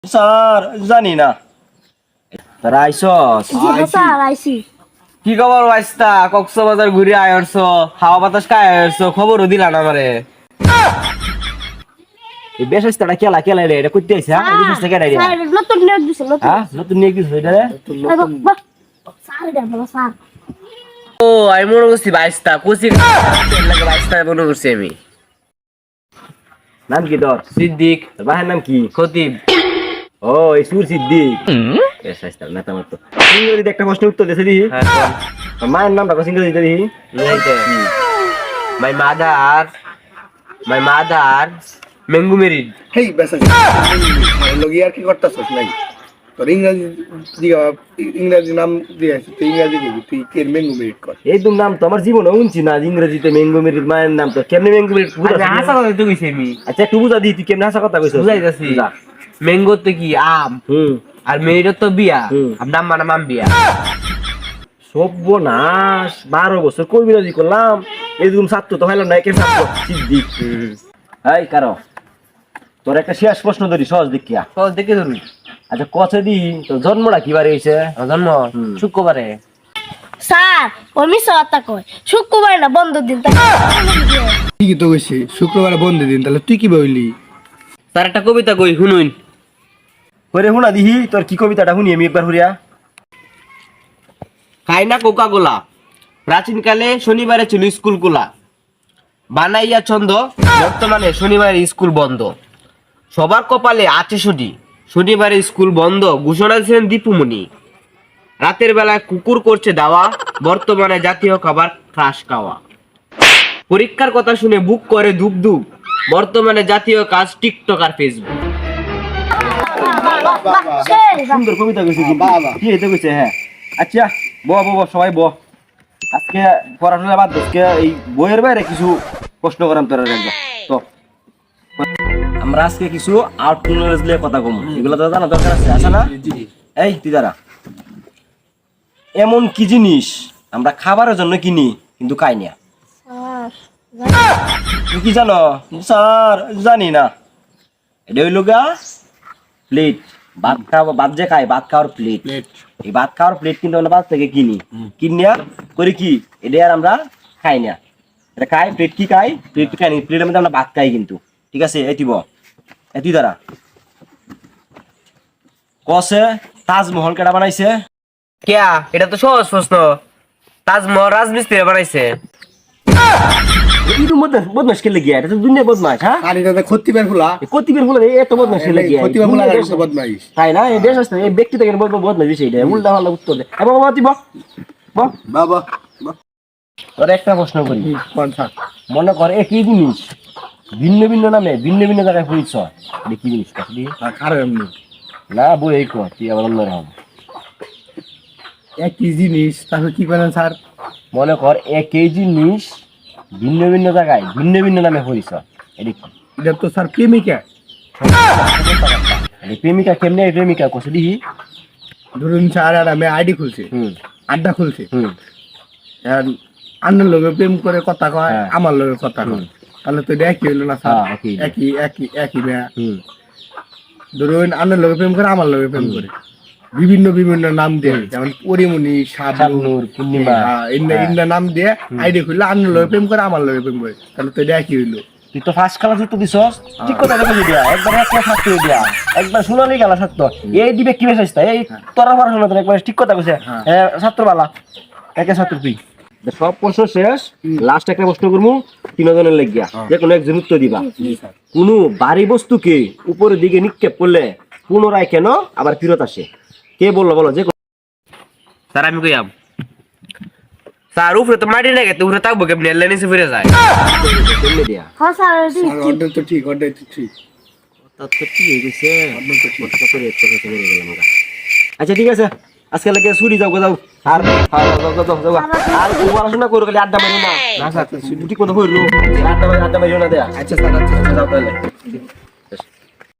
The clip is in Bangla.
স্যার জানি না তারা আইসস কি খবর বাইস্তা কক্সবাজার ঘুরে আয়রছ হাওয়া বাতাস খায় আয়রছ খবরও দিলা না আমারে এই বেশস্তাটা কেলা কেলা রে এটা কইতে আইছে হ্যাঁ বেশস্তা কেডা রে স্যার নতুন নিয়োগ দিছে হ্যাঁ নতুন নিয়ে কি হইছে রে স্যার এটা বলো স্যার ও আমি মনে করছি বাইস্তা কোসি লাগে বাইস্তা মনে করছি আমি নাম কি তোর সিদ্দিক ভাইয়ের নাম কি খতিব ও এই সুর সিদ্দিক বেশস্তা না তোমার তো ইংরেজিতে একটা প্রশ্ন উত্তর দিছে দি হ্যাঁ মায়ের নামটা কত ইংরেজিতে দি মাই মাদার ম্যাঙ্গো মেরিড হেই বেসা লগি আর কি করতাছস নাই তোর ইংরেজি নাম দিয়ে আছে তুই ইংরেজি দিবি তুই কে ম্যাঙ্গো মেরিট কর এই দুম নাম তো আমার জীবনে উনছি না ইংরেজিতে ম্যাঙ্গো মেরিড মায়ের নাম তো কেমনে ম্যাঙ্গো মেরিড বুঝা হাসা কথা তো কইছি আমি আচ্ছা একটু বুঝা দি তুই কেমনে হাসা কথা কইছস বুঝাইতাছি ম্যাঙ্গো তো কি আম আর মেরিড তো বিয়া আর নাম মানে মাম বিয়া সর্বনাশ 12 বছর কবিরাজি করলাম এরকম ছাত্র তো হইলাম না একে ছাত্র সিদ্দিক এই কারো তোর একটা শেষ প্রশ্ন ধরি সহজ দেখিয়া সহজ দেখে ধরি আচ্ছা কছে দি তোর জন্মটা কি বারে হইছে জন্ম শুক্রবারে স্যার ও মিছা কথা কয় শুক্রবার না বন্ধ দিন ঠিকই তো কইছি শুক্রবার বন্ধ দিন তাহলে তুই কি বললি তার একটা কবিতা কই শুনুন কইরে শুনা দিহি তোর কি কবিতাটা শুনি আমি একবার হুরিয়া খাই না কোকা কোলা প্রাচীনকালে শনিবারে ছিল স্কুল খোলা বানাইয়া ছন্দ বর্তমানে শনিবারে স্কুল বন্ধ সবার কপালে আছে ছুটি শনিবারে স্কুল বন্ধ ঘোষণা দিয়েছেন দীপুমণি রাতের বেলায় কুকুর করছে দাওয়া বর্তমানে জাতীয় খাবার ক্রাশ খাওয়া পরীক্ষার কথা শুনে বুক করে ধুপ ধুপ বর্তমানে জাতীয় কাজ টিকটক আর ফেসবুক সুন্দর কবিতা কইছে বাবা কি এটা কইছে হ্যাঁ আচ্ছা সবাই আজকে পড়াশোনা বাদ আজকে এই বইয়ের বাইরে কিছু প্রশ্ন করাম তোরা তো আমরা আজকে কিছু আউট নলেজ নিয়ে কথা কম এগুলো তো জানা দরকার আছে না এই তুই দাঁড়া এমন কি জিনিস আমরা খাবারের জন্য কিনি কিন্তু খাই না তুই কি জানো স্যার জানি না এটা হইল গা প্লেট ভাত খাওয়ার প্লেট এই ভাত খাওয়ার প্লেট কিন্তু আমরা বাজার থেকে কিনিয়া করি কি এটা আর আমরা খাই না এটা খাই প্লেট কি খাই প্লেট খাই নি প্লেটের মধ্যে আমরা ভাত খাই কিন্তু ঠিক আছে তুই দ্বারা কসে তাজমহল কেডা বানাইছে কেয়া এটা তো সহজ প্রশ্ন তাজমহল রাজমিস্ত্রি বানাইছে বদমাস খেলে গিয়া এটা তো দুনিয়া বদমাস হ্যাঁ আর এটা খতিবের ফুলা এত বদমাস খেলে গিয়া খতিবের ফুলা বদমাইশ তাই না এই দেশ আসছে এই ব্যক্তি থেকে বলবো বদমাস বেশি এটা উল্টা পাল্টা উত্তর দে এবং বাবা তোর একটা প্রশ্ন করি কোনটা মনে কর একই জিনিস ভিন্ন ভিন্ন নামে ভিন্ন ভিন্ন জায়গায় পরিচ এটা কি জিনিস খারাপ এমনি না বই এই কর তুই আবার অন্য রকম একই জিনিস তাহলে কি করেন স্যার মনে কর একই জিনিস ভিন্ন ভিন্ন জায়গায় ভিন্ন ভিন্ন নামে পরিচ এটা কি এটা তো স্যার প্রেমিকা প্রেমিকা কেমনে প্রেমিকা কষে দিহি ধরুন স্যার আর আমি আইডি খুলছি আড্ডা খুলছি আন্নার লোকে প্রেম করে কথা কয় আমার লোকে কথা কয় তাহলে তো এটা একই হইলো না স্যার একই মেয়া ধরুন আন্নার লোকে প্রেম করে আমার লোকে প্রেম করে বিভিন্ন বিভিন্ন নাম দিয়ে যেমন পরিমণি শাবনূর পূর্ণিমা ইন্না নাম দিয়ে আইডি খুললে আন্নার লোকে প্রেম করে আমার লোকে প্রেম করে তাহলে তো এটা একই হইলো তুই তো ফার্স্ট ক্লাস উত্তর দিছস ঠিক কথা দেখে দিয়া একবার একটা ছাত্র দিয়া একবার শুনালি গেল ছাত্র এই দিবে কি মেসেজ এই তোরা পড়াশোনা তো একবার ঠিক কথা কইছে ছাত্র বালা একে ছাত্র তুই সব প্রশ্ন শেষ লাস্ট একটা প্রশ্ন করবো 3 জনের লাগিয়া যে কোনো একজন উত্তর দিবা কোনো ভারী বস্তুকে উপরের দিকে নিক্ষেপ করলে পুনরায় কেন আবার ফেরত আসে কে বলো যে স্যার আমি কইয়াম স্যার উপরে তো মাটি না গেতে উপরে থাকবো কেমনি এলে নিচে ফিরে যায় কেমনে দিয়া হ্যাঁ স্যার অর্ডার তো ঠিক তো ঠিক হয়ে গেছে আচ্ছা ঠিক আছে আজকে লাগে ছুটি যাও আর আর পড়াশোনা করে গেলে আড্ডা মারি না স্যার ছুটি কোন হইলো আড্ডা মারি না দেয়া আচ্ছা স্যার যাও তাহলে